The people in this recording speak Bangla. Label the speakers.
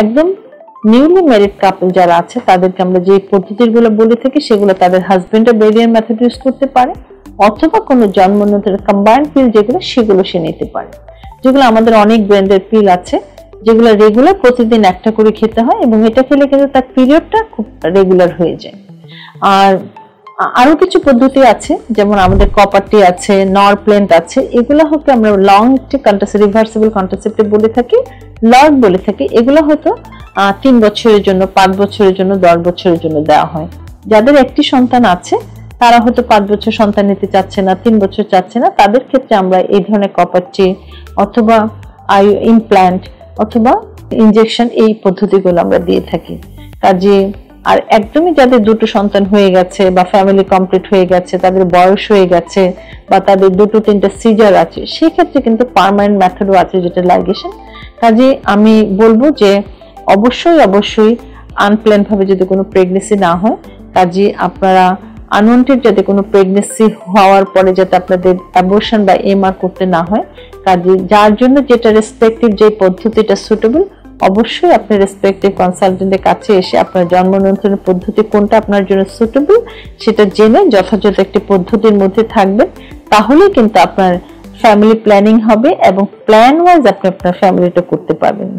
Speaker 1: একদম নিউলি ম্যারিড কাপল যারা আছে তাদেরকে আমরা যে পদ্ধতিগুলো বলে থাকি সেগুলো তাদের হাজবেন্ডের বেরিয়ার মেথড ইউজ করতে পারে, অথবা কোনো জন্ম নিয়ন্ত্রণ কম্বাইন্ড পিল যেগুলো সেগুলো সে নিতে পারে। যেগুলো আমাদের অনেক ব্র্যান্ডের পিল আছে যেগুলো রেগুলার প্রতিদিন একটা করে খেতে হয়, এবং এটা খেলে কিন্তু তার পিরিয়ডটা খুব রেগুলার হয়ে যায়। আর আরো কিছু পদ্ধতি আছে, যেমন আমাদের কপারটি আছে, নরপ্লেন্ট আছে, এগুলো হয়তো আমরা লং রিভার্সিবল কন্ট্রাসেপ্টিভ বলে থাকি, লর্ড বলে থাকি। এগুলো হয়তো 3 বছরের জন্য, 5 বছরের জন্য, 10 বছরের জন্য দেওয়া হয়। যাদের একটি সন্তান আছে তারা হয়তো 5 বছর সন্তান নিতে চাচ্ছে না, 3 বছর চাচ্ছে না, তাদের ক্ষেত্রে আমরা এই ধরনের কপারটি অথবা ইমপ্ল্যান্ট অথবা ইনজেকশন এই পদ্ধতিগুলো আমরা দিয়ে থাকি। কাজে আর একদমই যাদের দুটো সন্তান হয়ে গেছে বা ফ্যামিলি কমপ্লিট হয়ে গেছে, তাদের বয়স হয়ে গেছে বা তাদের 2-3টা সিজার আছে, সেই ক্ষেত্রে কিন্তু পার্মানেন্ট মেথডও আছে যেটা লাইগেশন। কাজে আমি বলবো যে অবশ্যই আনপ্ল্যান ভাবে যদি কোনো প্রেগনেন্সি না হয়, কাজে আপনারা আনওয়ান্টেড যাতে কোনো প্রেগনেন্সি হওয়ার পরে যাতে আপনাদের অ্যাবর্শন বা এমআর করতে না হয়, কাজে যার জন্য যেটা রেসপেক্টিভ যে পদ্ধতিটা সুটেবল, অবশ্যই আপনি রেসপেক্টিভ কনসালটেন্টের কাছে এসে আপনার জন্ম নিয়ন্ত্রণের পদ্ধতি কোনটা আপনার জন্য সুটেবল সেটা জেনে যথাযথ একটি পদ্ধতির মধ্যে থাকবেন, তাহলেই কিন্তু আপনার ফ্যামিলি প্ল্যানিং হবে এবং প্ল্যান ওয়াইজ আপনি আপনার ফ্যামিলিটা করতে পারবেন।